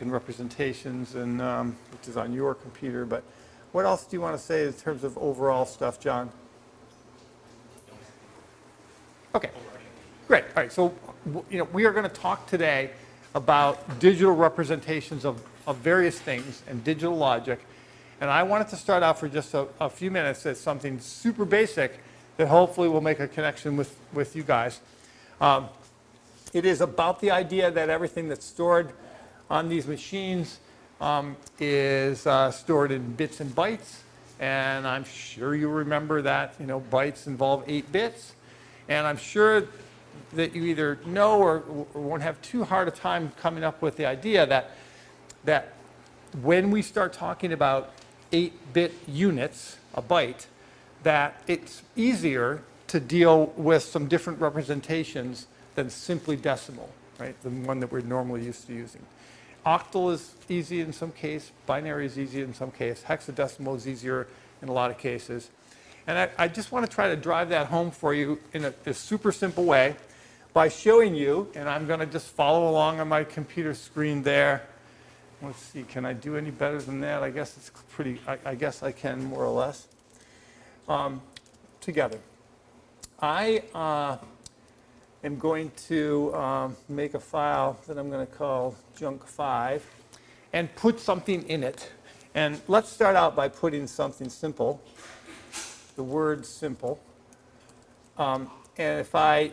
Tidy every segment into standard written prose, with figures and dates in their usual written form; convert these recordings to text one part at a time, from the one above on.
and representations, and which is on your computer. But what else do you want to say in terms of overall stuff, John? Okay, great. All right, so we are going to talk today about digital representations of various things and digital logic. And I wanted to start out for just a few minutes at something super basic that hopefully will make a connection with you guys. It is about the idea that everything that's stored on these machines is stored in bits and bytes. And I'm sure you remember that bytes involve 8 bits. And I'm sure that you either know or won't have too hard a time coming up with the idea that when we start talking about 8-bit units, a byte, that it's easier to deal with some different representations than simply decimal, right? The one that we're normally used to using. Octal is easy in some case, binary is easy in some case, hexadecimal is easier in a lot of cases. And I just want to try to drive that home for you in a super simple way by showing you, and I'm going to just follow along on my computer screen there. Let's see, can I do any better than that? I guess it's pretty, I guess I can more or less. Together. I am going to make a file that I'm going to call junk5 and put something in it. And let's start out by putting something simple, the word simple. And if I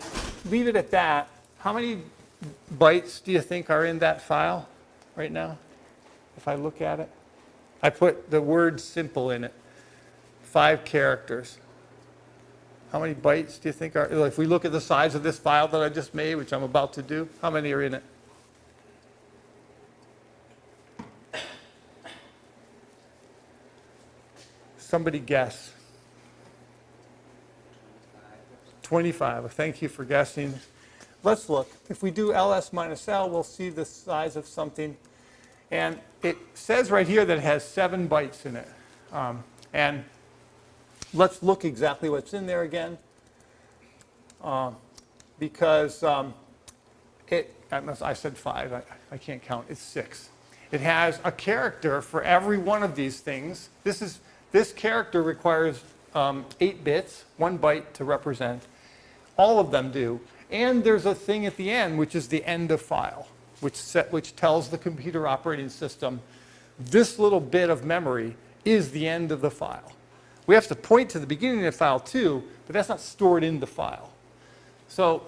leave it at that, how many bytes do you think are in that file right now? If I look at it, I put the word simple in it, 5 characters. How many bytes do you think are, if we look at the size of this file that I just made, which I'm about to do, how many are in it? Somebody guess. 25. Thank you for guessing. Let's look. If we do ls minus l, we'll see the size of something. And it says right here that it has 7 bytes in it. And let's look exactly what's in there again. Because I said 5. I can't count. It's 6. It has a character for every one of these things. This character requires 8 bits, 1 byte to represent. All of them do. And there's a thing at the end, which is the end of file, which tells the computer operating system this little bit of memory is the end of the file. We have to point to the beginning of the file too, but that's not stored in the file. So,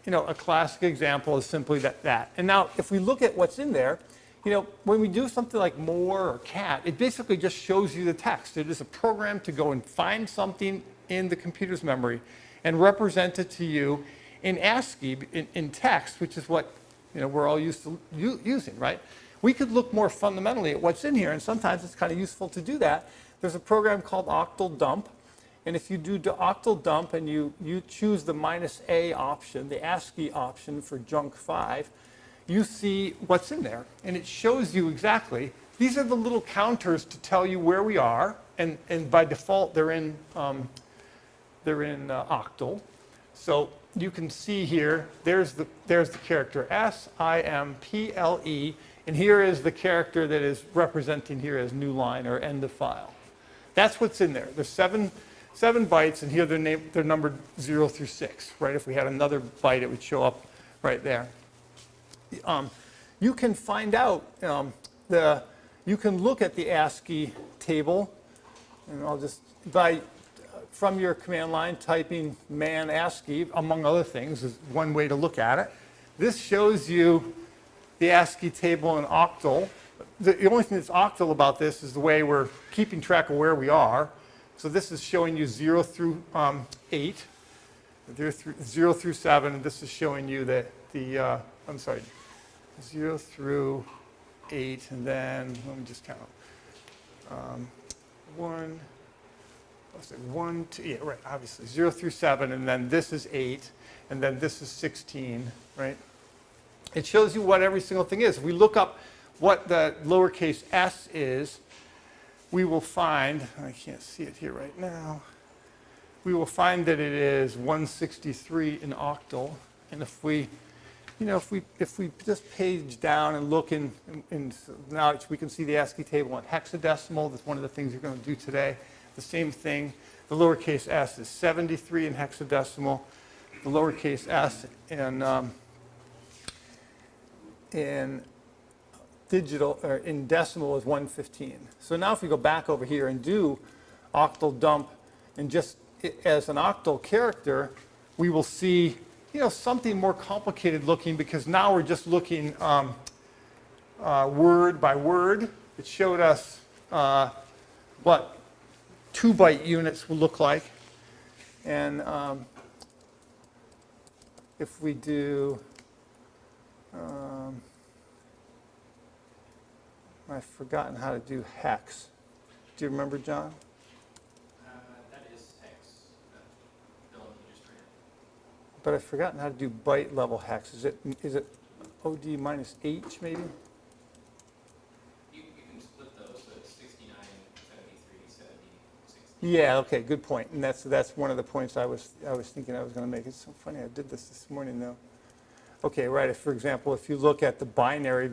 a classic example is simply that. And now, if we look at what's in there, when we do something like more or cat, it basically just shows you the text. It is a program to go and find something in the computer's memory and represent it to you in Ascii, in text, which is what we're all used to using, right? We could look more fundamentally at what's in here, and sometimes it's kind of useful to do that. There's a program called Octal dump, and if you do Octal dump and you choose the -a option, the Ascii option for junk5, you see what's in there, and it shows you exactly. These are the little counters to tell you where we are, and by default they're in Octal. So you can see here, there's the character SIMPLE, and here is the character that is representing here as new line or end of file. That's what's in there. There's 7 bytes, and here they're numbered 0 through 6, right? If we had another byte, it would show up right there. You can find out, you can look at the Ascii table, and I'll just, from your command line, typing man Ascii, among other things, is one way to look at it. This shows you the Ascii table in Octal. The only thing that's Octal about this is the way we're keeping track of where we are. So this is showing you 0 through 8, 0 through 7, and this is showing you that 0 through 8, and then, let me just count. 1, 2, yeah, right, obviously, 0 through 7, and then this is 8, and then this is 16, right? It shows you what every single thing is. If we look up what the lowercase s is, we will find, I can't see it here right now, we will find that it is 163 in Octal. And if we if we just page down and look now we can see the ASCII table in hexadecimal. That's one of the things you're going to do today. The same thing. The lowercase s is 73 in hexadecimal. The lowercase s in digital or in decimal is 115. So now if we go back over here and do octal dump and just as an octal character, we will see something more complicated looking, because now we're just looking word by word. It showed us what 2-byte units will look like. And if we do, I've forgotten how to do hex. Do you remember, John? That is hex. Bill, you just ran. But I've forgotten how to do byte level hex. Is it OD minus H maybe? You can split those, so it's 69, 73, 70, 60. Yeah, okay, good point. And that's one of the points I was thinking I was going to make. It's so funny, I did this morning though. Okay, right, for example, if you look at the binary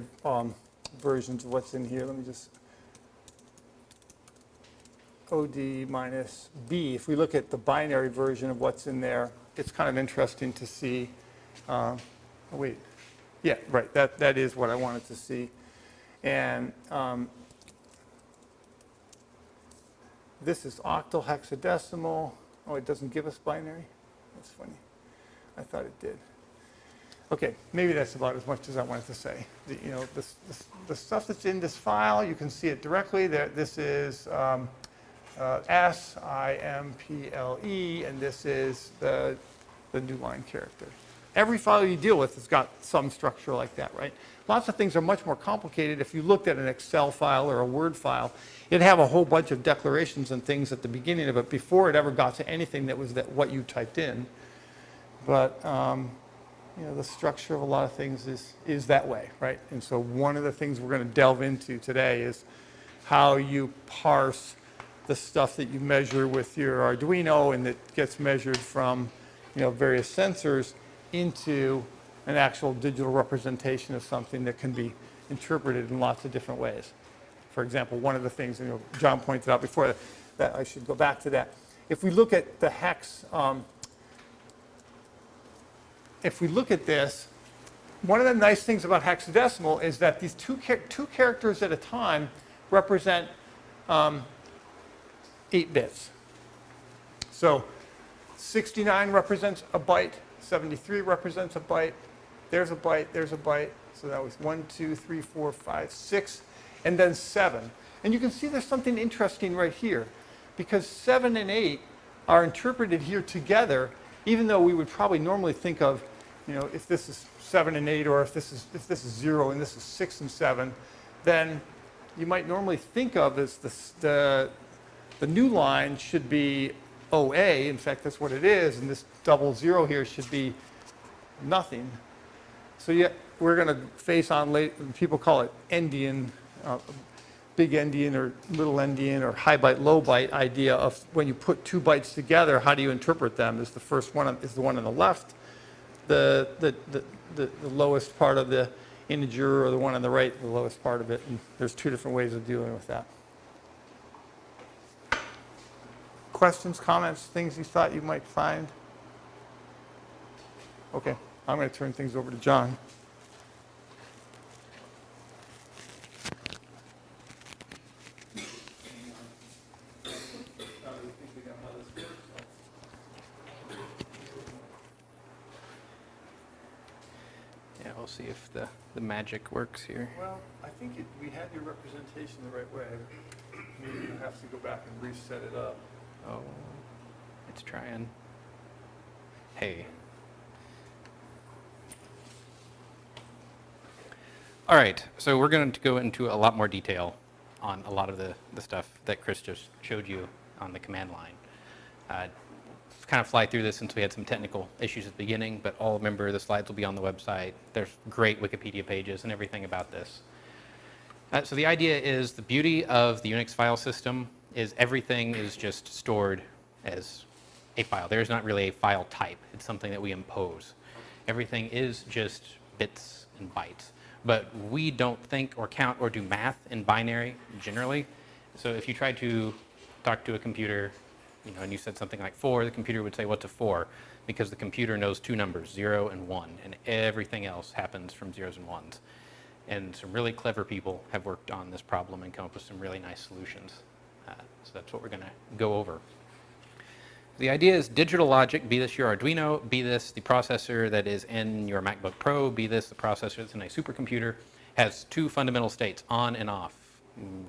versions of what's in here, let me just, OD minus B, if we look at the binary version of what's in there, it's kind of interesting to see, oh wait, yeah, right, that is what I wanted to see. And this is octal hexadecimal. Oh, it doesn't give us binary? That's funny. I thought it did. Okay, maybe that's about as much as I wanted to say. The stuff that's in this file, you can see it directly. This is SIMPLE, and this is the new line character. Every file you deal with has got some structure like that, right? Lots of things are much more complicated. If you looked at an Excel file or a Word file, it'd have a whole bunch of declarations and things at the beginning of it before it ever got to anything that was what you typed in. But the structure of a lot of things is that way, right? And so one of the things we're going to delve into today is how you parse the stuff that you measure with your Arduino and that gets measured from various sensors into an actual digital representation of something that can be interpreted in lots of different ways. For example, one of the things John pointed out before that I should go back to that. If we look at the hex, if we look at this, one of the nice things about hexadecimal is that these two characters at a time represent 8 bits. So 69 represents a byte, 73 represents a byte, there's a byte, there's a byte. So that was 1, 2, 3, 4, 5, 6, and then 7. And you can see there's something interesting right here, because 7 and 8 are interpreted here together, even though we would probably normally think of, if this is 7 and 8, or if this is 0 and this is 6 and 7, then you might normally think of as the new line should be OA. In fact, that's what it is, and this double 0 here should be nothing. So yeah, we're going to face on people call it endian, big endian or little endian or high byte, low byte idea of when you put 2 bytes together, how do you interpret them? Is the first one is the one on the left, the lowest part of the integer, or the one on the right, the lowest part of it? And there's 2 different ways of dealing with that. Questions, comments, things you thought you might find? Okay, I'm going to turn things over to John. Yeah, we'll see if the magic works here. Well, I think we had your representation the right way. Maybe you have to go back and reset it up. Oh, it's trying. Hey. All right, so we're going to go into a lot more detail on a lot of the stuff that Chris just showed you on the command line. Kind of fly through this since we had some technical issues at the beginning, but all remember the slides will be on the website. There's great Wikipedia pages and everything about this. So the idea is the beauty of the Unix file system is everything is just stored as a file. There's not really a file type. It's something that we impose. Everything is just bits and bytes. But we don't think or count or do math in binary generally. So if you try to talk to a computer, and you said something like 4, the computer would say, what's a 4? Because the computer knows two numbers, 0 and 1, and everything else happens from zeros and ones. And some really clever people have worked on this problem and come up with some really nice solutions. So that's what we're going to go over. The idea is digital logic, be this your Arduino, be this the processor that is in your MacBook Pro, be this the processor that's in a supercomputer, has two fundamental states, on and off.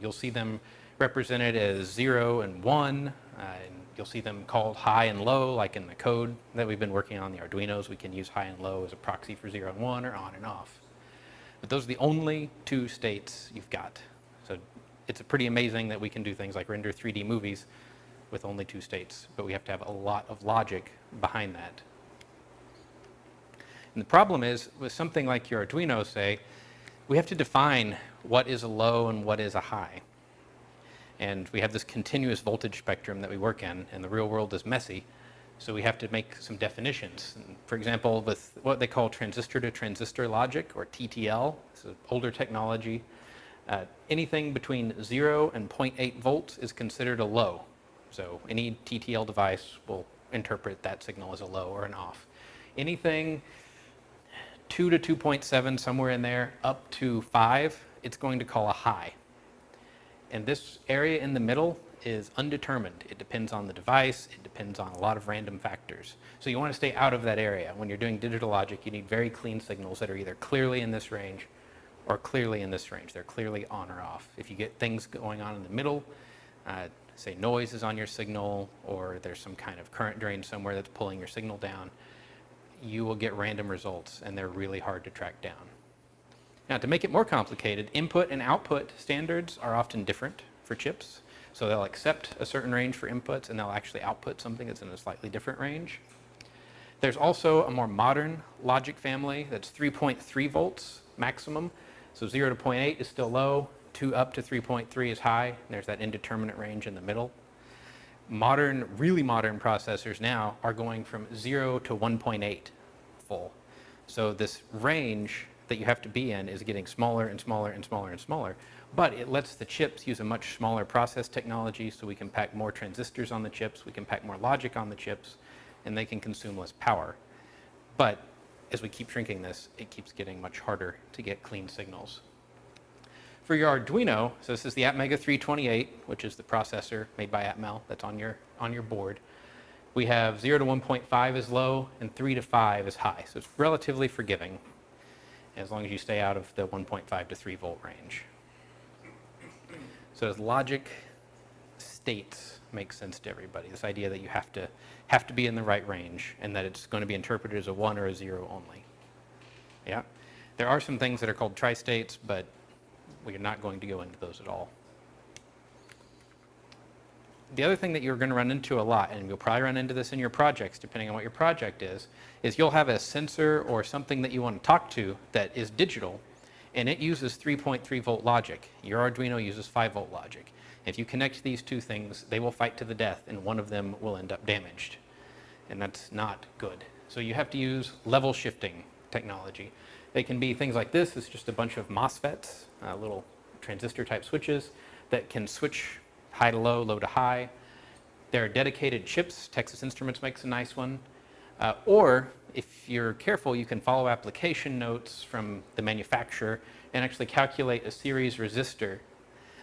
You'll see them represented as 0 and 1, and you'll see them called high and low, like in the code that we've been working on the Arduinos. We can use high and low as a proxy for 0 and 1 or on and off. But those are the only two states you've got. So it's pretty amazing that we can do things like render 3D movies with only two states, but we have to have a lot of logic behind that. And the problem is, with something like your Arduino, say, we have to define what is a low and what is a high. And we have this continuous voltage spectrum that we work in, and the real world is messy, so we have to make some definitions. And for example, with what they call transistor-to-transistor logic, or TTL, this is older technology, anything between 0 and 0.8 volts is considered a low. So any TTL device will interpret that signal as a low or an off. Anything 2 to 2.7, somewhere in there, up to 5, it's going to call a high. And this area in the middle is undetermined. It depends on the device. It depends on a lot of random factors. So you want to stay out of that area. When you're doing digital logic, you need very clean signals that are either clearly in this range or clearly in this range. They're clearly on or off. If you get things going on in the middle, say noise is on your signal, or there's some kind of current drain somewhere that's pulling your signal down, you will get random results, and they're really hard to track down. Now, to make it more complicated, input and output standards are often different for chips. So they'll accept a certain range for inputs, and they'll actually output something that's in a slightly different range. There's also a more modern logic family that's 3.3 volts maximum. So 0 to 0.8 is still low. 2 up to 3.3 is high, and there's that indeterminate range in the middle. Modern, really modern processors now are going from 0 to 1.8 full. So this range that you have to be in is getting smaller and smaller and smaller and smaller, but it lets the chips use a much smaller process technology, so we can pack more transistors on the chips, we can pack more logic on the chips, and they can consume less power. But as we keep shrinking this, it keeps getting much harder to get clean signals. For your Arduino, so this is the Atmega 328, which is the processor made by Atmel that's on your board. We have 0 to 1.5 is low, and 3 to 5 is high. So it's relatively forgiving, as long as you stay out of the 1.5 to 3 volt range. So as logic states make sense to everybody, this idea that you have to be in the right range, and that it's going to be interpreted as a 1 or a 0 only. Yeah, there are some things that are called tri-states, but we are not going to go into those at all. The other thing that you're going to run into a lot, and you'll probably run into this in your projects depending on what your project is you'll have a sensor or something that you want to talk to that is digital, and it uses 3.3 volt logic. Your Arduino uses 5 volt logic. If you connect these two things, they will fight to the death, and one of them will end up damaged. And that's not good. So you have to use level shifting technology. They can be things like this. It's just a bunch of MOSFETs, little transistor type switches that can switch high to low, low to high. There are dedicated chips. Texas Instruments makes a nice one. Or if you're careful, you can follow application notes from the manufacturer and actually calculate a series resistor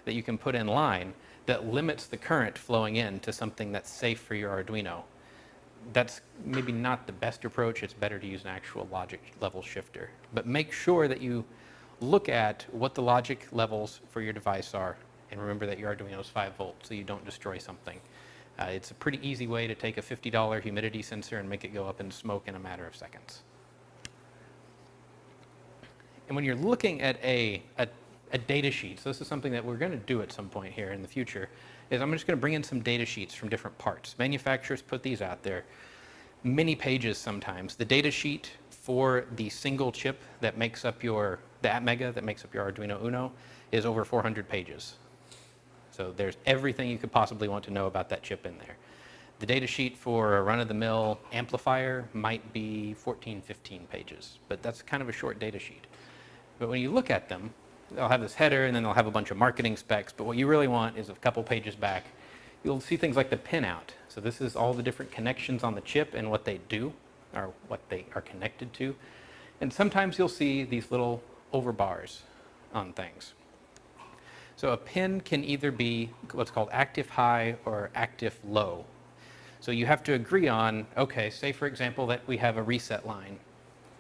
that you can put in line that limits the current flowing in to something that's safe for your Arduino. That's maybe not the best approach. It's better to use an actual logic level shifter. But make sure that you look at what the logic levels for your device are, and remember that your Arduino is 5 volts, so you don't destroy something. It's a pretty easy way to take a $50 humidity sensor and make it go up in smoke in a matter of seconds. And when you're looking at a data sheet, so this is something that we're going to do at some point here in the future, is I'm just going to bring in some data sheets from different parts. Manufacturers put these out there, many pages sometimes. The data sheet for the single chip that makes up the Atmega that makes up your Arduino Uno is over 400 pages. So there's everything you could possibly want to know about that chip in there. The data sheet for a run-of-the-mill amplifier might be 14, 15 pages, but that's kind of a short data sheet. But when you look at them, they'll have this header, and then they'll have a bunch of marketing specs, but what you really want is a couple pages back. You'll see things like the pinout. So this is all the different connections on the chip and what they do, or what they are connected to. And sometimes you'll see these little overbars on things. So a pin can either be what's called active high or active low. So you have to agree on, okay, say for example that we have a reset line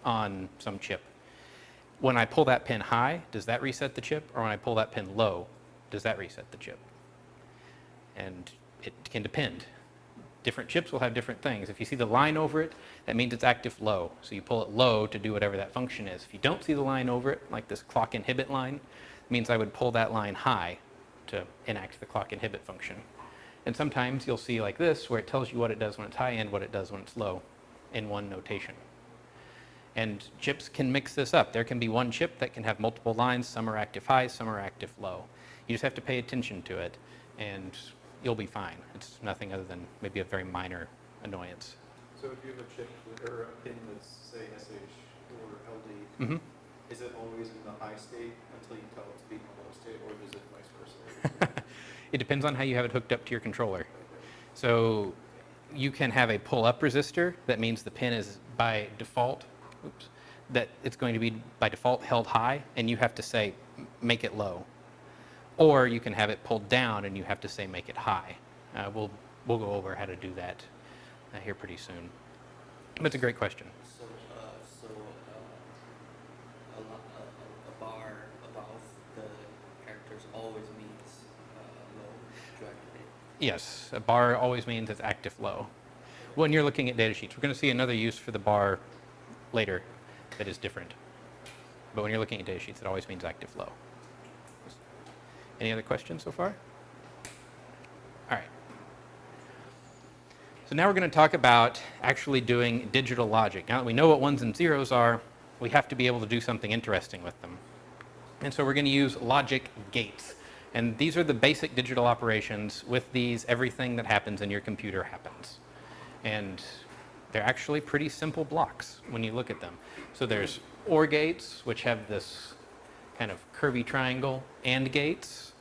on some chip. When I pull that pin high, does that reset the chip? Or when I pull that pin low, does that reset the chip? And it can depend. Different chips will have different things. If you see the line over it, that means it's active low. So you pull it low to do whatever that function is. If you don't see the line over it, like this clock inhibit line, it means I would pull that line high to enact the clock inhibit function. And sometimes you'll see like this, where it tells you what it does when it's high and what it does when it's low in one notation. And chips can mix this up. There can be one chip that can have multiple lines. Some are active high, some are active low. You just have to pay attention to it, and you'll be fine. It's nothing other than maybe a very minor annoyance. So if you have a chip or a pin that's, say, SH or LD, is it always in the high state until you tell it to be in the low state, or is it vice versa? It depends on how you have it hooked up to your controller. So you can have a pull-up resistor. That means the pin is by default, that it's going to be by default held high, and you have to say, make it low. Or you can have it pulled down, and you have to say, make it high. We'll go over how to do that here pretty soon. But it's a great question. So, a bar above the characters always means low to activate. Yes, a bar always means it's active low. When you're looking at data sheets, we're going to see another use for the bar later that is different. But when you're looking at data sheets, it always means active low. Any other questions so far? All right. So now we're going to talk about actually doing digital logic. Now that we know what ones and zeros are, we have to be able to do something interesting with them. And so we're going to use logic gates. And these are the basic digital operations. With these, everything that happens in your computer happens. And they're actually pretty simple blocks when you look at them. So there's OR gates, which have this kind of curvy triangle, AND gates,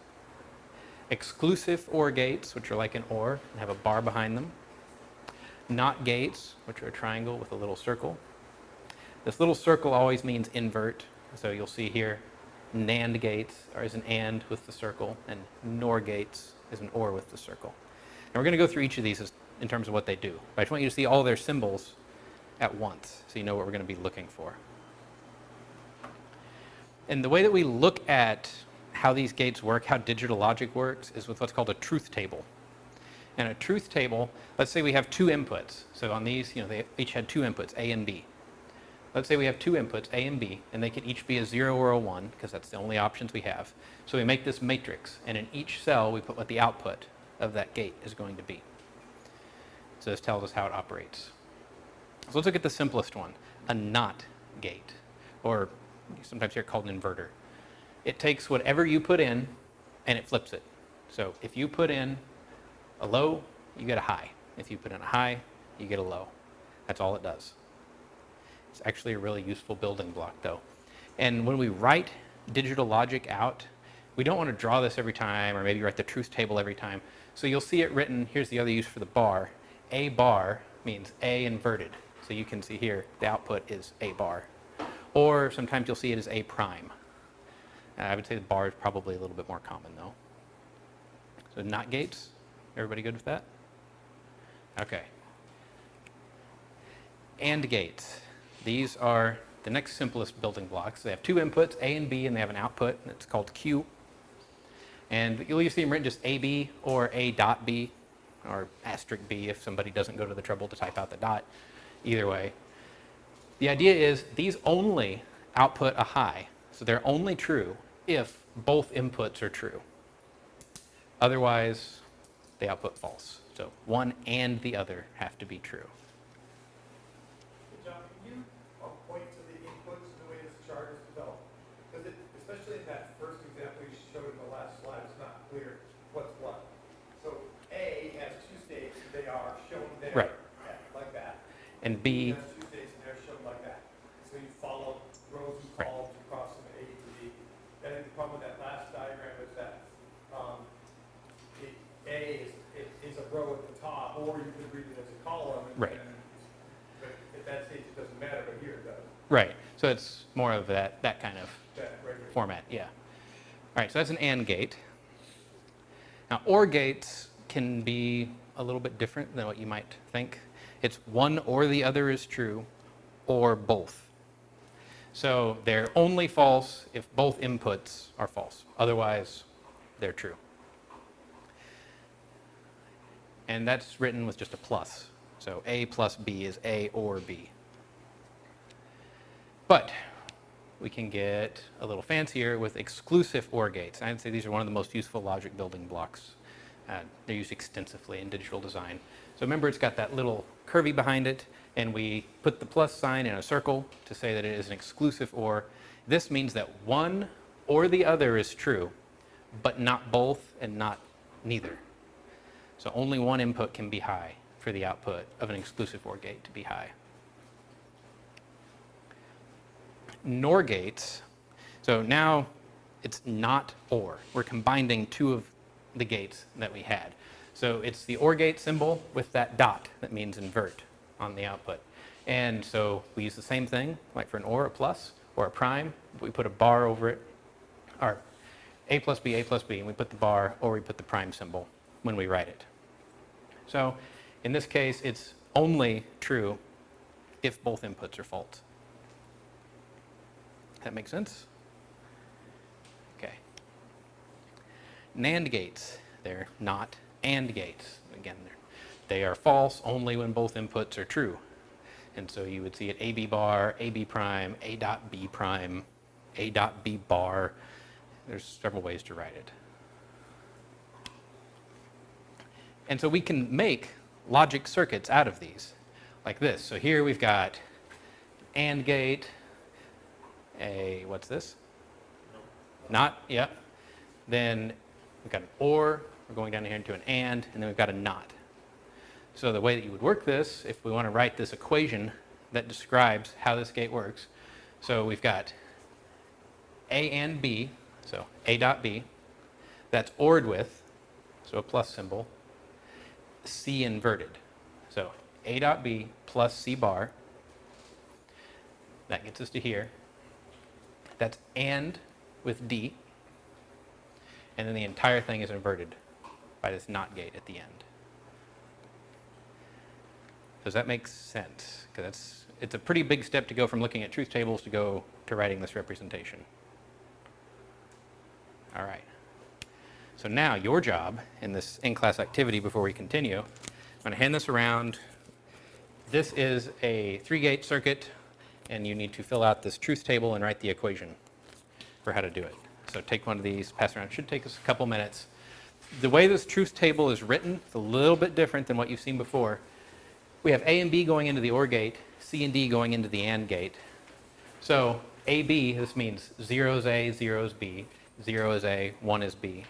exclusive OR gates, which are like an OR and have a bar behind them, NOT gates, which are a triangle with a little circle. This little circle always means invert. So you'll see here, NAND gates is an AND with the circle, and NOR gates is an OR with the circle. And we're going to go through each of these in terms of what they do. But I just want you to see all their symbols at once, so you know what we're going to be looking for. And the way that we look at how these gates work, how digital logic works, is with what's called a truth table. And a truth table, let's say we have two inputs. So on these, they each had two inputs, A and B. Let's say we have two inputs, A and B, and they can each be a 0 or a 1, because that's the only options we have. So we make this matrix, and in each cell we put what the output of that gate is going to be. So this tells us how it operates. So let's look at the simplest one, a NOT gate, or sometimes here called an inverter. It takes whatever you put in, and it flips it. So if you put in a low, you get a high. If you put in a high, you get a low. That's all it does. It's actually a really useful building block, though. And when we write digital logic out, we don't want to draw this every time, or maybe write the truth table every time. So you'll see it written, here's the other use for the bar. A bar means A inverted. So you can see here, the output is A bar. Or sometimes you'll see it as A prime. I would say the bar is probably a little bit more common, though. So NOT gates, everybody good with that? Okay. AND gates. These are the next simplest building blocks. They have two inputs, A and B, and they have an output, and it's called Q. And you'll see them written just AB or A dot B, or asterisk B if somebody doesn't go to the trouble to type out the dot. Either way. The idea is these only output a high. So they're only true if both inputs are true. Otherwise, they output false. So one and the other have to be true. John, can you point to the inputs and the way this chart is developed? Because especially in that first example you showed in the last slide, it's not clear what's what. So A has two states. They are B. That's two states, and they're shown like that. So you follow rows and Right. columns across from A to B. I think the problem with that last diagram is that the A is a row at the top, or you could read it as a column. Right. But at that stage, it doesn't matter, but here it does. Right. So it's more of that kind of That right here. format, yeah. All right, so that's an AND gate. Now, OR gates can be a little bit different than what you might think. It's one or the other is true, or both. So they're only false if both inputs are false. Otherwise, they're true. And that's written with just a plus. So A plus B is A or B. But we can get a little fancier with exclusive OR gates. I'd say these are one of the most useful logic building blocks. They're used extensively in digital design. So remember, it's got that little curvy behind it, and we put the plus sign in a circle to say that it is an exclusive OR. This means that one or the other is true, but not both and not neither. So only one input can be high for the output of an exclusive OR gate to be high. NOR gates, so now it's not OR. We're combining two of the gates that we had. So it's the OR gate symbol with that dot that means invert on the output. And so we use the same thing, like for an OR, a plus, or a prime. We put a bar over it, or A plus B, and we put the bar, or we put the prime symbol when we write it. So in this case, it's only true if both inputs are false. That makes sense? Okay. NAND gates, they're not AND gates. Again, they are false only when both inputs are true. And so you would see it AB bar, AB prime, A dot B prime, A dot B bar. There's several ways to write it. And so we can make logic circuits out of these, like this. So here we've got AND gate, what's this? Not, yeah. Then we've got an OR, we're going down here into an and then we've got a not. So the way that you would work this, if we want to write this equation that describes how this gate works, so we've got A and B, so A dot B, that's ORed with, so a plus symbol, C inverted. So A dot B plus C bar, that gets us to here. That's AND with D, and then the entire thing is inverted by this NOT gate at the end. Does that make sense? Because it's a pretty big step to go from looking at truth tables to writing this representation. All right. So now your job in this in-class activity before we continue, I'm going to hand this around. This is a 3-gate circuit, and you need to fill out this truth table and write the equation for how to do it. So take one of these, pass it around. It should take us a couple minutes. The way this truth table is written is a little bit different than what you've seen before. We have A and B going into the OR gate, C and D going into the AND gate. So AB, this means 0 is A, 0 is B, 0 is A, 1 is B,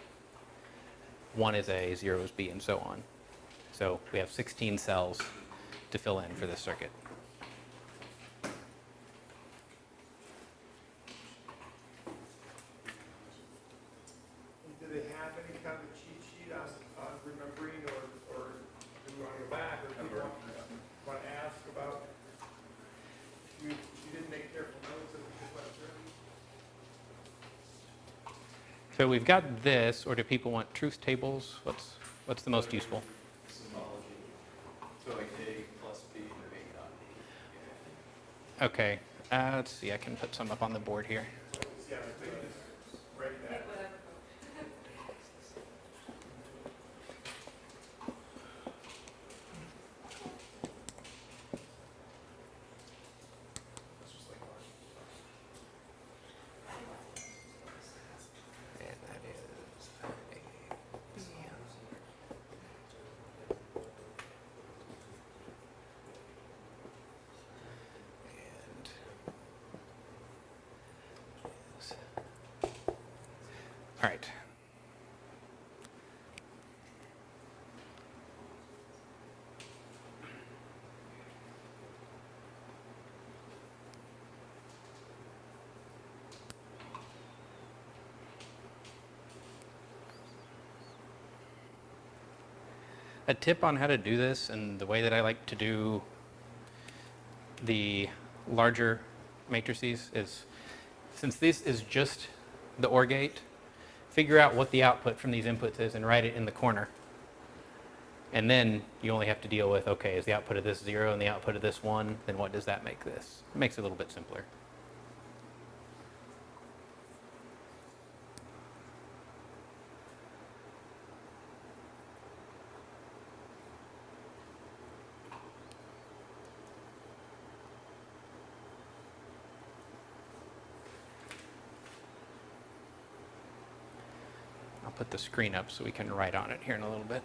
1 is A, 0 is B, and so on. So we have 16 cells to fill in for this circuit. Do they have any kind of cheat sheet on remembering, or do you want to go back, or do you want to ask about, you didn't make careful notes as we just went through? So we've got this, or do people want truth tables? What's the most useful? Symbology. So like A plus B or A dot B. Okay, let's see, I can put some up on the board here. Yeah, so you just write that. And that is all right. A tip on how to do this, and the way that I like to do the larger matrices is, since this is just the OR gate, figure out what the output from these inputs is and write it in the corner. And then you only have to deal with, okay, is the output of this 0 and the output of this 1, then what does that make this? It makes it a little bit simpler. I'll put the screen up so we can write on it here in a little bit.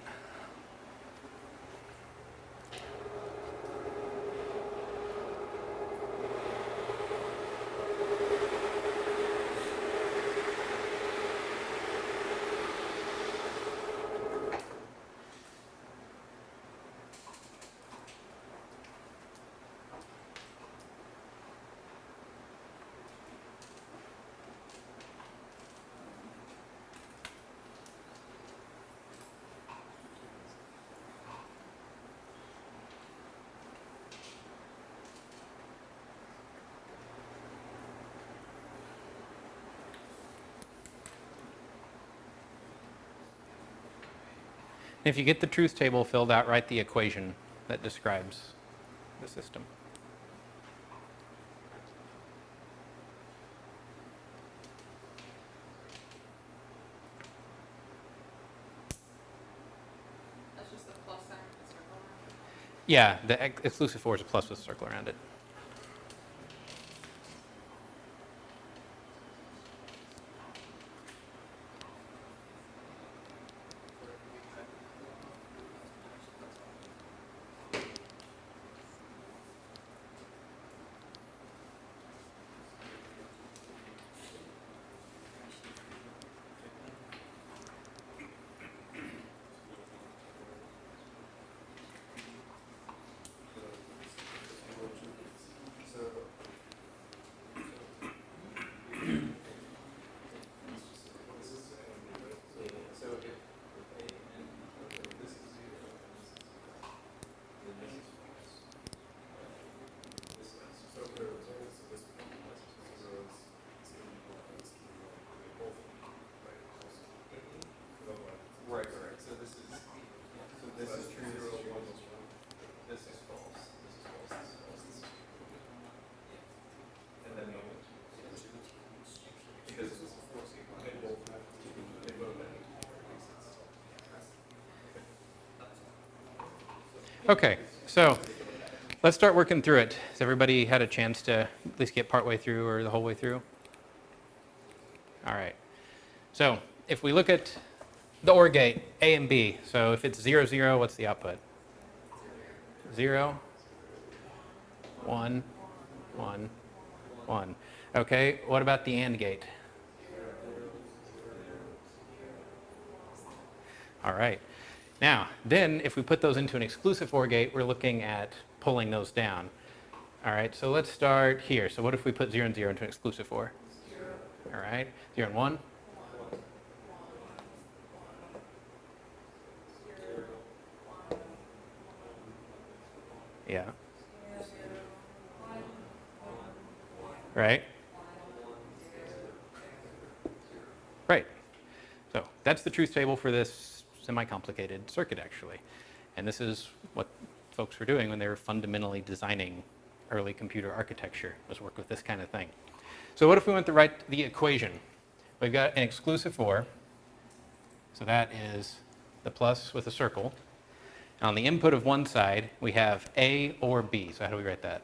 If you get the truth table filled out, write the equation that describes the system. That's just the plus sign with the circle around it. Yeah, the exclusive for is a plus with a circle around it. Right, right. So this is true, this is false. This is false. This is false. And then because it's they both have they both have. Okay, so let's start working through it. Has everybody had a chance to at least get partway through or the whole way through? All right. So if we look at the OR gate, A and B, so if it's 0, 0, what's the output? 0, 1, 1, 1. Okay, what about the AND gate? All right. Now, then if we put those into an exclusive OR gate, we're looking at pulling those down. All right, so let's start here. So what if we put 0 and 0 into an exclusive OR? 0. All right, 0 and 1? Yeah. Right? Right. So that's the truth table for this semi-complicated circuit, actually. And this is what folks were doing when they were fundamentally designing early computer architecture, was work with this kind of thing. So what if we went to write the equation? We've got an exclusive OR. So that is the plus with a circle. On the input of one side, we have A or B. So how do we write that?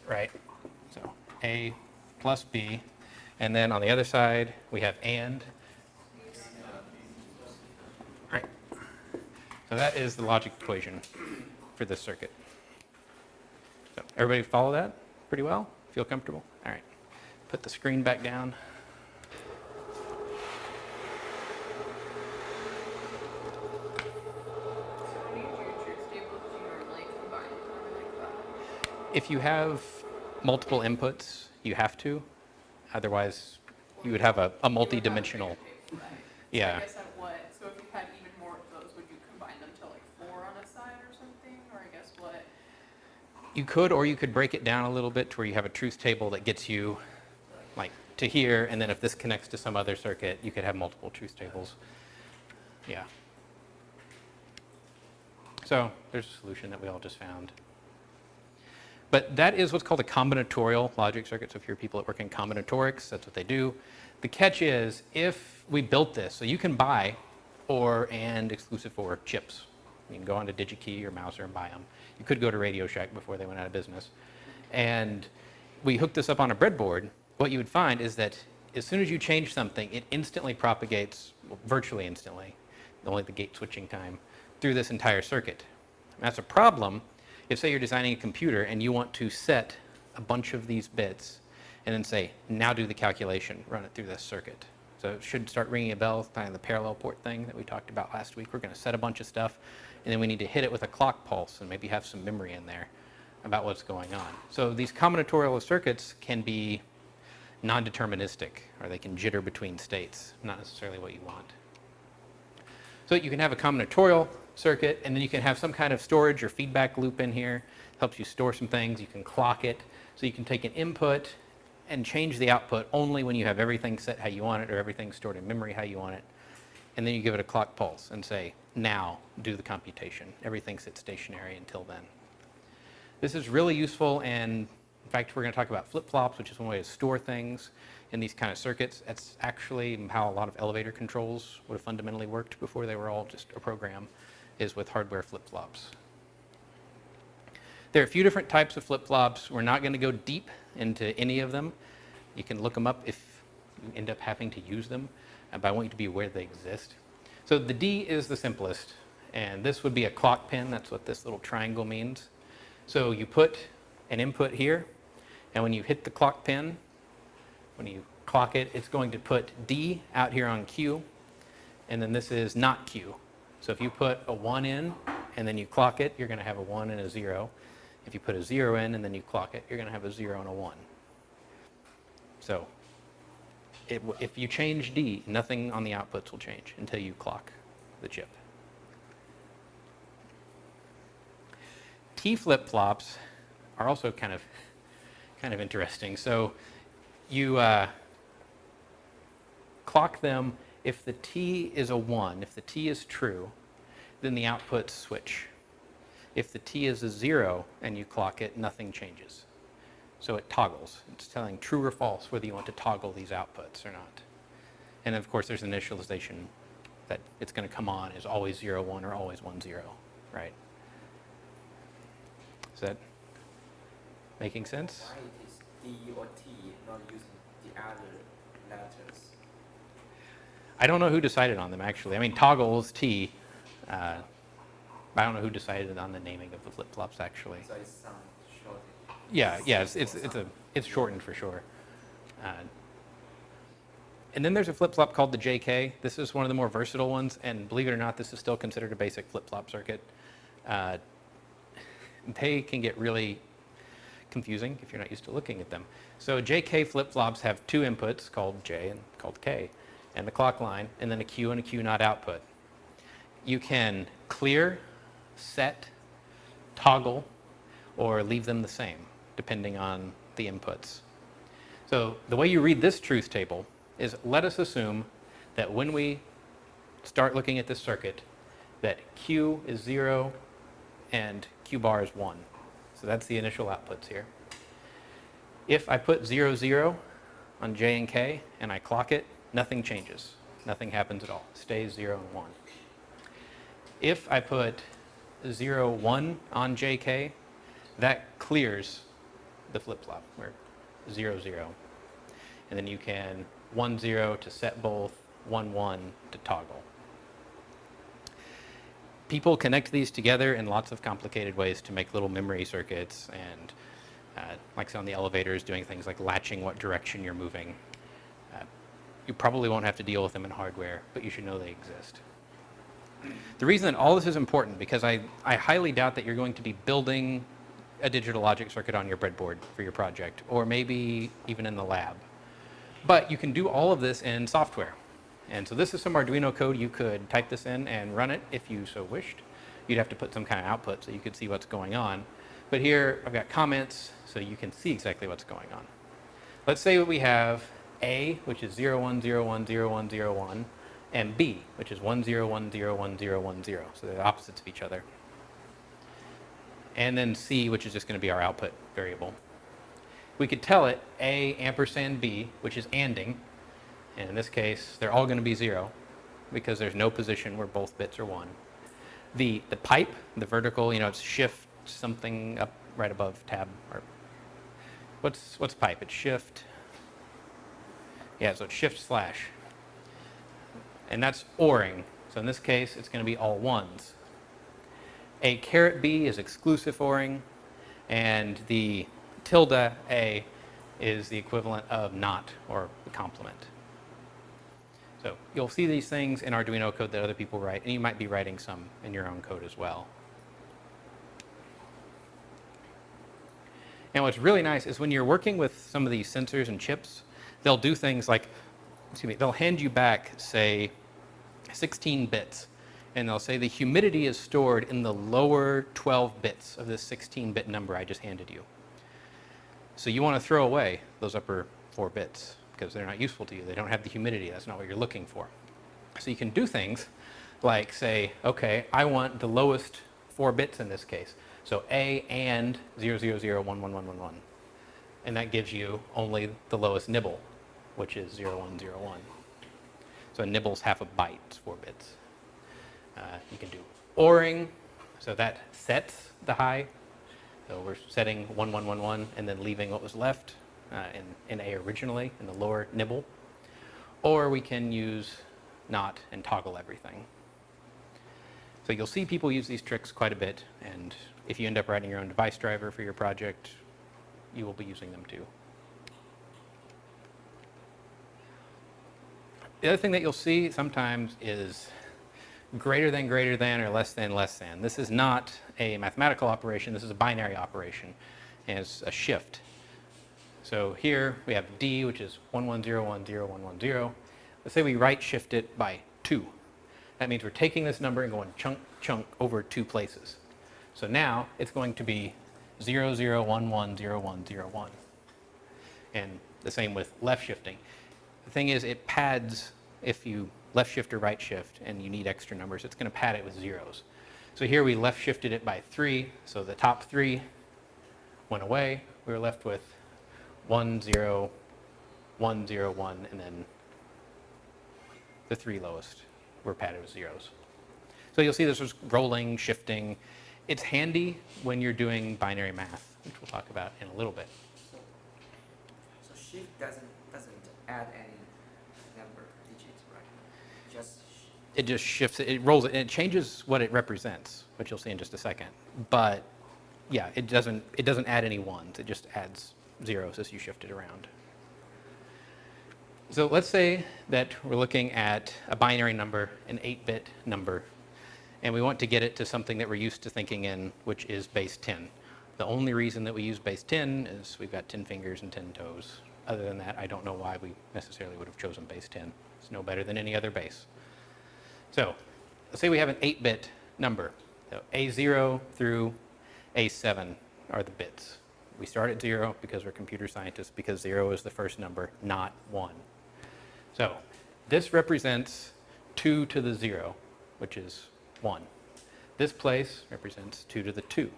Right. So A plus B. And then on the other side, we have AND. Right. So that is the logic equation for this circuit. So everybody follow that pretty well? Feel comfortable? All right. Put the screen back down. If you have multiple inputs, you have to. Otherwise, you would have a multi-dimensional. I Yeah. guess I would. So if you had even more of those, You could, or you could break it down a little bit to where you have a truth table that gets you like to here, and then if this connects to some other circuit, you could have multiple truth tables. Yeah. So there's a solution that we all just found. But that is what's called a combinatorial logic circuit. So if you're people that work in combinatorics, that's what they do. The catch is, if we built this, so you can buy OR and exclusive for chips. You can go onto DigiKey or Mouser and buy them. You could go to Radio Shack before they went out of business. And we hooked this up on a breadboard. What you would find is that as soon as you change something, it instantly propagates, well, virtually instantly, only the gate switching time, through this entire circuit. And that's a problem if, say, you're designing a computer and you want to set a bunch of these bits and then say, now do the calculation, run it through this circuit. So it should start ringing a bell, kind of the parallel port thing that we talked about last week. We're going to set a bunch of stuff, and then we need to hit it with a clock pulse and maybe have some memory in there about what's going on. So these combinatorial circuits can be non-deterministic, or they can jitter between states, not necessarily what you want. So you can have a combinatorial circuit, and then you can have some kind of storage or feedback loop in here. Helps you store some things. You can clock it. So you can take an input and change the output only when you have everything set how you want it, or everything stored in memory how you want it. And then you give it a clock pulse and say, now do the computation. Everything sits stationary until then. This is really useful, and in fact, we're going to talk about flip-flops, which is one way to store things in these kind of circuits. That's actually how a lot of elevator controls would have fundamentally worked before they were all just a program, is with hardware flip-flops. There are a few different types of flip-flops. We're not going to go deep into any of them. You can look them up if you end up having to use them, but I want you to be aware they exist. So the D is the simplest, and this would be a clock pin. That's what this little triangle means. So you put an input here, and when you hit the clock pin, when you clock it, it's going to put D out here on Q, and then this is not Q. So if you put a 1 in, and then you clock it, you're going to have a 1 and a 0. If you put a 0 in, and then you clock it, you're going to have a 0 and a 1. So if you change D, nothing on the outputs will change until you clock the chip. T flip-flops are also kind of interesting. So you clock them if the T is a 1, if the T is true, then the outputs switch. If the T is a 0 and you clock it, nothing changes. So it toggles. It's telling true or false whether you want to toggle these outputs or not. And of course, there's initialization that it's going to come on as always 0, 1 or always 1, 0, right? Is that making sense? Why it is D or T, not using the other letters? I don't know who decided on them, actually. I mean, toggle is T. I don't know who decided on the naming of the flip-flops, actually. So it's some short. Yeah, it's shortened for sure. And then there's a flip-flop called the JK. This is one of the more versatile ones, and believe it or not, this is still considered a basic flip-flop circuit. They can get really confusing if you're not used to looking at them. So JK flip-flops have two inputs called J and called K, and the clock line, and then a Q and a Q not output. You can clear, set, toggle, or leave them the same, depending on the inputs. So the way you read this truth table is, let us assume that when we start looking at this circuit, that Q is 0 and Q bar is 1. So that's the initial outputs here. If I put 0, 0 on J and K and I clock it, nothing changes. Nothing happens at all. It stays 0 and 1. If I put 0, 1 on JK, that clears the flip-flop, where 0, 0. And then you can 1, 0 to set both, 1, 1 to toggle. People connect these together in lots of complicated ways to make little memory circuits, and like on the elevators, doing things like latching what direction you're moving. You probably won't have to deal with them in hardware, but you should know they exist. The reason that all this is important, because I highly doubt that you're going to be building a digital logic circuit on your breadboard for your project, or maybe even in the lab. But you can do all of this in software. And so this is some Arduino code. You could type this in and run it if you so wished. You'd have to put some kind of output so you could see what's going on. But here I've got comments so you can see exactly what's going on. Let's say we have A, which is 0, 1, 0, 1, 0, 1, 0, 1, and B, which is 1, 0, 1, 0, 1, 0, 1, 0. So they're the opposites of each other. And then C, which is just going to be our output variable. We could tell it A ampersand B, which is ANDing. And in this case, they're all going to be 0 because there's no position where both bits are 1. The pipe, the vertical, it's shift something up right above tab. Or what's pipe? It's shift. Yeah, so it's shift slash. And that's ORing. So in this case, it's going to be all 1s. A caret B is exclusive ORing, and the tilde A is the equivalent of not, or the complement. So you'll see these things in Arduino code that other people write, and you might be writing some in your own code as well. And what's really nice is when you're working with some of these sensors and chips, they'll do things like, they'll hand you back, say, 16 bits. And they'll say the humidity is stored in the lower 12 bits of this 16-bit number I just handed you. So you want to throw away those upper 4 bits because they're not useful to you. They don't have the humidity. That's not what you're looking for. So you can do things like say, okay, I want the lowest 4 bits in this case. So A and 0, 0, 0, 1, 1, 1, 1, 1. And that gives you only the lowest nibble, which is 0, 1, 0, 1. So a nibble's half a byte, it's 4 bits. You can do ORing, so that sets the high. So we're setting 1, 1, 1, 1, and then leaving what was left in A originally, in the lower nibble. Or we can use not and toggle everything. So you'll see people use these tricks quite a bit, and if you end up writing your own device driver for your project, you will be using them too. The other thing that you'll see sometimes is greater than, or less than, less than. This is not a mathematical operation. This is a binary operation. And it's a shift. So here we have D, which is 1, 1, 0, 1, 0, 1, 1, 0. Let's say we right shift it by 2. That means we're taking this number and going chunk, chunk over 2 places. So now it's going to be 0, 0, 1, 1, 0, 1, 0, 1. And the same with left shifting. The thing is, it pads if you left shift or right shift and you need extra numbers, it's going to pad it with zeros. So here we left shifted it by 3, so the top 3 went away. We were left with 1, 0, 1, 0, 1, and then the 3 lowest were padded with zeros. So you'll see this was rolling, shifting. It's handy when you're doing binary math, which we'll talk about in a little bit. So shift doesn't add any number digits, right? It just shifts it, rolls it, and it changes what it represents, which you'll see in just a second. But yeah, it doesn't add any ones. It just adds zeros as you shift it around. So let's say that we're looking at a binary number, an 8-bit number, and we want to get it to something that we're used to thinking in, which is base 10. The only reason that we use base 10 is we've got 10 fingers and 10 toes. Other than that, I don't know why we necessarily would have chosen base 10. It's no better than any other base. So let's say we have an 8-bit number. So A0 through A7 are the bits. We start at 0 because we're computer scientists, because 0 is the first number, not 1. So this represents 2 to the 0, which is 1. This place represents 2 to the 2,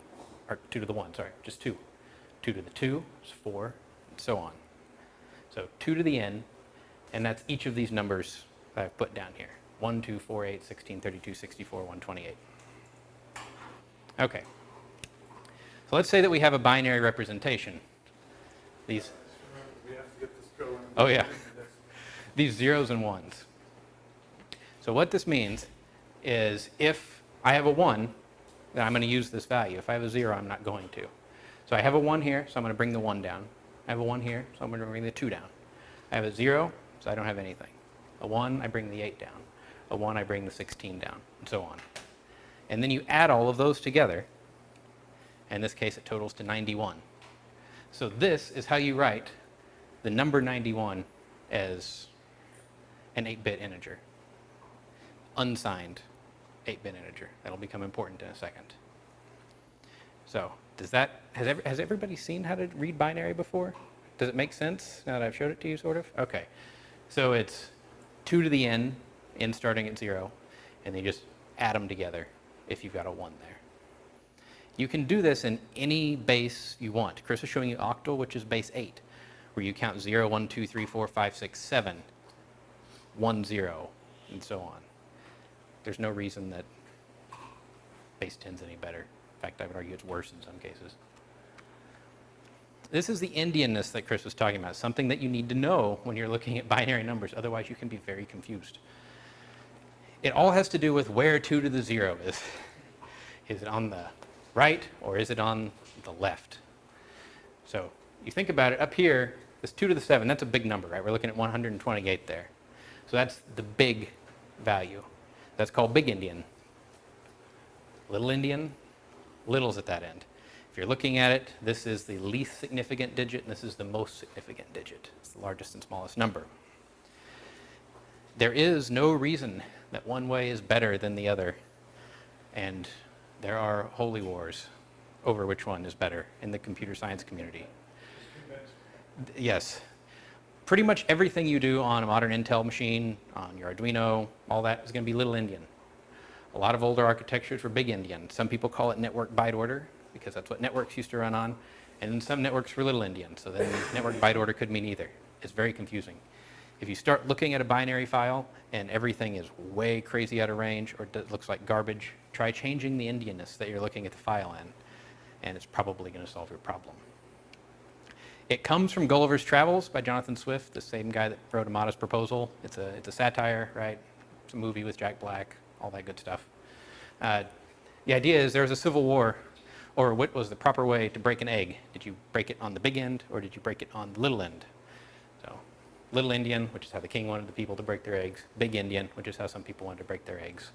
or 2 to the 1, sorry, just 2. 2 to the 2 is 4, and so on. So 2 to the n, and that's each of these numbers that I've put down here. 1, 2, 4, 8, 16, 32, 64, 128. Okay. So let's say that we have a binary representation. These. We have to get this going. Oh yeah. These zeros and ones. So what this means is if I have a 1, then I'm going to use this value. If I have a 0, I'm not going to. So I have a 1 here, so I'm going to bring the 1 down. I have a 1 here, so I'm going to bring the 2 down. I have a 0, so I don't have anything. A 1, I bring the 8 down. A 1, I bring the 16 down, and so on. And then you add all of those together. In this case, it totals to 91. So this is how you write the number 91 as an 8-bit integer. Unsigned 8-bit integer. That'll become important in a second. So Has everybody seen how to read binary before? Does it make sense now that I've showed it to you, sort of? Okay. So it's 2 to the n starting at 0, and then you just add them together if you've got a 1 there. You can do this in any base you want. Chris is showing you octal, which is base 8, where you count 0, 1, 2, 3, 4, 5, 6, 7, 1, 0, and so on. There's no reason that base 10 is any better. In fact, I would argue it's worse in some cases. This is the Indianness that Chris was talking about, something that you need to know when you're looking at binary numbers, otherwise you can be very confused. It all has to do with where 2 to the 0 is. Is it on the right or is it on the left? So you think about it, up here, this 2 to the 7, that's a big number, right? We're looking at 128 there. So that's the big value. That's called big Indian. Little Indian, little's at that end. If you're looking at it, this is the least significant digit, and this is the most significant digit. It's the largest and smallest number. There is no reason that one way is better than the other, and there are holy wars over which one is better in the computer science community. Yes. Pretty much everything you do on a modern Intel machine, on your Arduino, all that is going to be little Indian. A lot of older architectures were big Indian. Some people call it network byte order, because that's what networks used to run on. And some networks were little Indian, so then network byte order could mean either. It's very confusing. If you start looking at a binary file and everything is way crazy out of range or looks like garbage, try changing the Indianness that you're looking at the file in, and it's probably going to solve your problem. It comes from Gulliver's Travels by Jonathan Swift, the same guy that wrote A Modest Proposal. It's a satire, right? It's a movie with Jack Black, all that good stuff. The idea is there was a civil war, or what was the proper way to break an egg? Did you break it on the big end, or did you break it on the little end? So, little Indian, which is how the king wanted the people to break their eggs. Big Indian, which is how some people wanted to break their eggs.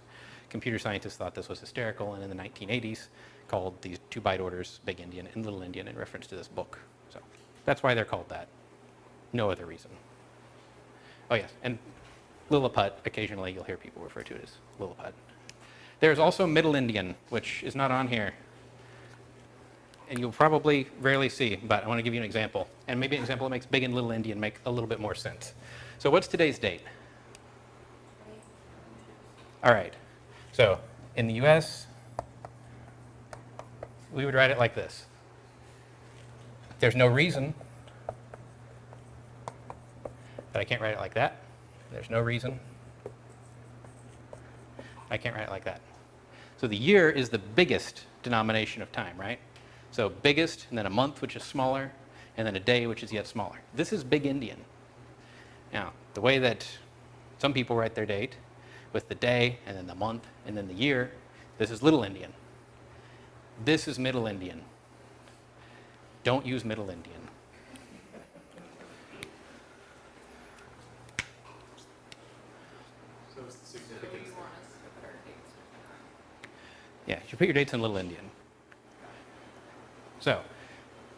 Computer scientists thought this was hysterical, and in the 1980s called these 2 byte orders Big Indian and Little Indian in reference to this book. So that's why they're called that. No other reason. Oh yes, and Lilliput, occasionally you'll hear people refer to it as Lilliput. There's also Middle Indian, which is not on here. And you'll probably rarely see, but I want to give you an example. And maybe an example that makes big and little Indian make a little bit more sense. So what's today's date? All right. So in the US, we would write it like this. There's no reason that I can't write it like that. There's no reason I can't write it like that. So the year is the biggest denomination of time, right? So biggest, and then a month, which is smaller, and then a day, which is yet smaller. This is big Indian. Now, the way that some people write their date, with the day, and then the month, and then the year, this is little Indian. This is middle Indian. Don't use middle Indian. So it's the So you significance. want us to put our dates. Yeah, you put your dates in little Indian. So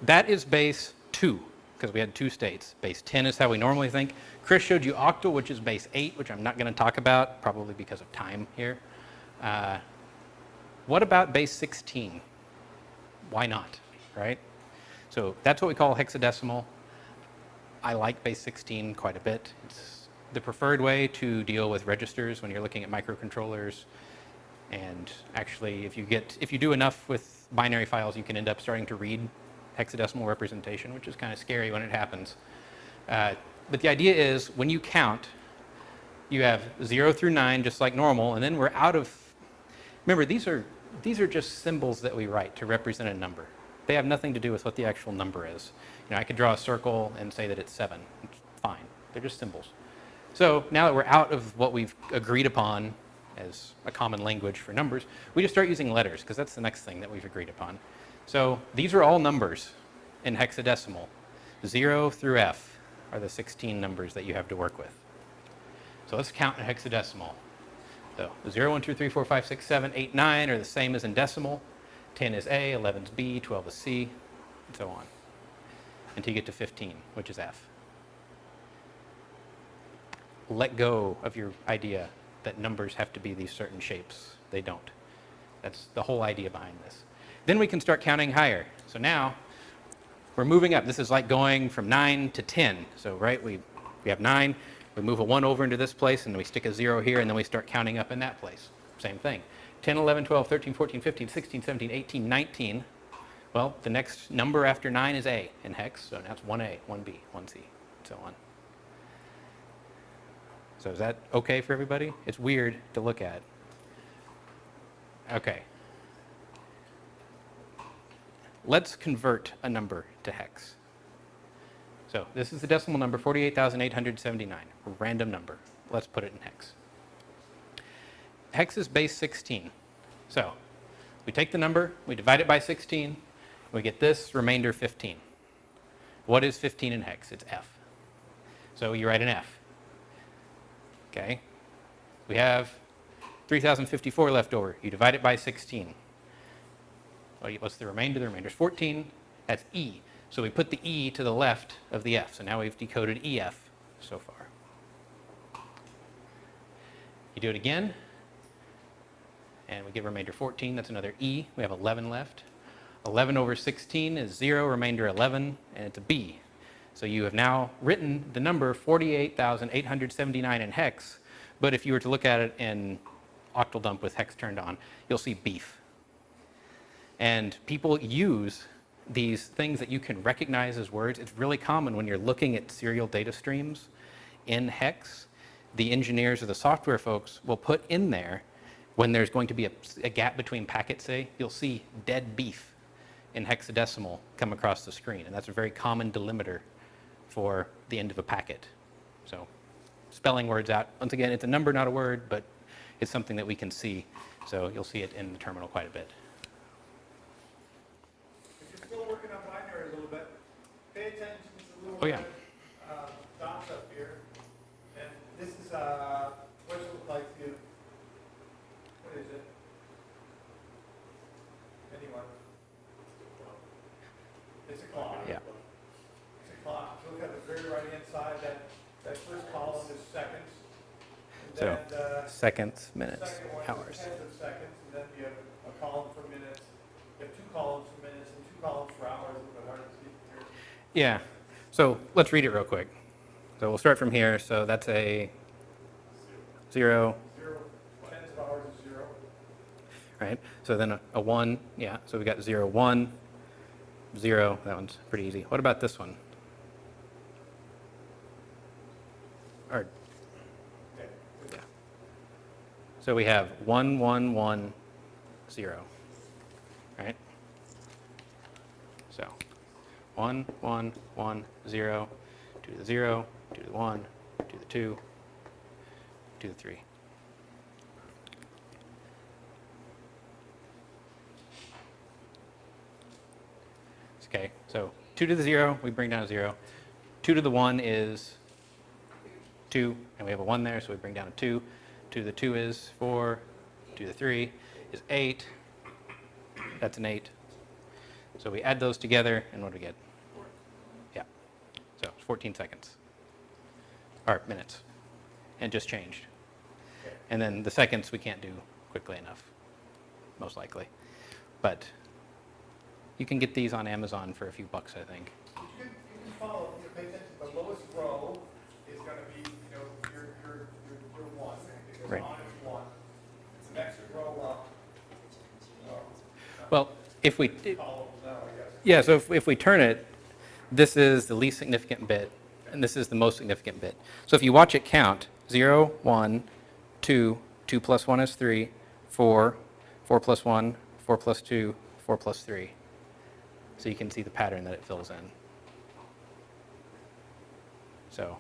that is base 2, because we had 2 states. Base 10 is how we normally think. Chris showed you octal, which is base 8, which I'm not going to talk about, probably because of time here. What about base 16? Why not, right? So that's what we call hexadecimal. I like base 16 quite a bit. It's the preferred way to deal with registers when you're looking at microcontrollers. And actually, if you do enough with binary files, you can end up starting to read hexadecimal representation, which is kind of scary when it happens. But the idea is, when you count, you have 0 through 9, just like normal, and then we're out of... Remember, these are just symbols that we write to represent a number. They have nothing to do with what the actual number is. I could draw a circle and say that it's 7. It's fine. They're just symbols. So now that we're out of what we've agreed upon as a common language for numbers, we just start using letters, because that's the next thing that we've agreed upon. So these are all numbers in hexadecimal. 0 through F are the 16 numbers that you have to work with. So let's count in hexadecimal. So 0, 1, 2, 3, 4, 5, 6, 7, 8, 9 are the same as in decimal. 10 is A, 11 is B, 12 is C, and so on, until you get to 15, which is F. Let go of your idea that numbers have to be these certain shapes. They don't. That's the whole idea behind this. Then we can start counting higher. So now we're moving up. This is like going from 9 to 10. So right, we have 9, we move a 1 over into this place, and we stick a 0 here, and then we start counting up in that place. Same thing. 10, 11, 12, 13, 14, 15, 16, 17, 18, 19. Well, the next number after 9 is A in hex, so now it's 1A, 1B, 1C, and so on. So is that okay for everybody? It's weird to look at. Okay. Let's convert a number to hex. So this is the decimal number, 48,879, a random number. Let's put it in hex. Hex is base 16. So we take the number, we divide it by 16, we get this remainder 15. What is 15 in hex? It's F. So you write an F. Okay. We have 3,054 left over. You divide it by 16. Well, what's the remainder? The remainder is 14. That's E. So we put the E to the left of the F. So now we've decoded EF so far. You do it again, and we get remainder 14. That's another E. We have 11 left. 11 over 16 is 0, remainder 11, and it's a B. So you have now written the number 48,879 in hex, but if you were to look at it in octal dump with hex turned on, you'll see beef. And people use these things that you can recognize as words. It's really common when you're looking at serial data streams in hex. The engineers or the software folks will put in there, when there's going to be a gap between packets, say, you'll see dead beef in hexadecimal come across the screen. And that's a very common delimiter for the end of a packet. So spelling words out. Once again, it's a number, not a word, but it's something that we can see. So you'll see it in the terminal quite a bit. If you're still working on binary a little bit, pay attention to the little Oh, yeah. red, dots up here. And this is what it looks like to, what is it? Anyone? It's a clock. Yeah. It's a clock. So look at the very right-hand side, that first column is seconds. And So then seconds, the minutes, second one hours. is tenths of seconds, and then you have a column for minutes. You have 2 columns for minutes and 2 columns for hours. It's a little bit hard to see here. Yeah. So let's read it real quick. So we'll start from here. So that's a 0, 0, tenths of hours is 0. right? So then a 1, yeah. So we got 0, 1, 0. That one's pretty easy. What about this one? Or, yeah. So we have 1, 1, 1, 0, right? So 1, 1, 1, 0, 2 to the 0, 2 to the 1, 2 to the 2, 2 to the 3. Okay, so 2 to the 0, we bring down a 0. 2 to the 1 is 2, and we have a 1 there, so we bring down a 2. 2 to the 2 is 4. 2 to the 3 is 8. That's an 8. So we add those together, and what do we get? Yeah. So 14 seconds. Or minutes. And just changed. And then the seconds we can't do quickly enough, most likely. But you can get these on Amazon for a few bucks, I think. You can follow, pay attention. The lowest row is going to be, your 1. Because Right. on is 1. The next row up. Well, if we, Columns now, I guess. yeah, so if we turn it, this is the least significant bit, and this is the most significant bit. So if you watch it count, 0, 1, 2, 2 plus 1 is 3, 4, 4 plus 1, 4 plus 2, 4 plus 3. So you can see the pattern that it fills in. So,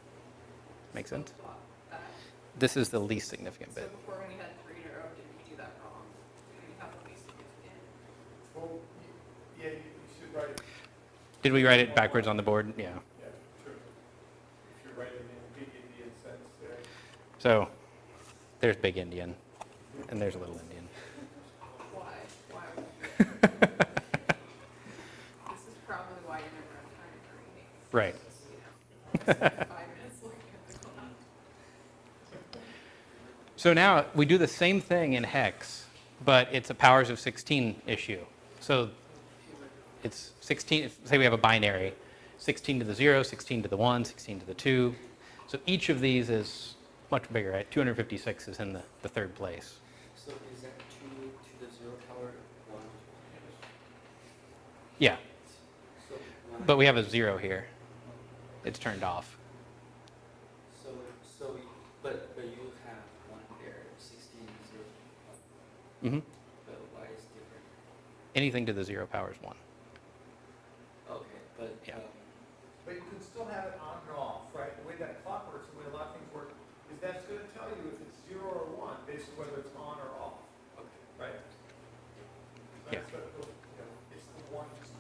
make sense? This is the least significant So bit. before when we had 3 in a row, did we do that wrong? Did we have the least significant? Well, yeah, you should write it. Did we write it backwards on the board? Yeah. Yeah, true. If you're writing in big Indian sense there. So, there's Big Indian, and there's Little Indian. Why? Why would we do that? This is probably why you never have time for meetings. Right. You know, spend 5 minutes looking at the clock. So now we do the same thing in hex, but it's a powers of 16 issue. So it's 16, say we have a binary, 16 to the 0, 16 to the 1, 16 to the 2. So each of these is much bigger, right? 256 is in the third place. So is that 2 to the 0 power 1? Yeah, So one, but we have a 0 here. It's turned off. so but you have 1 there, 16 to 0. Hmm. But why is different? Anything to the 0 power is 1. Okay, but Yeah.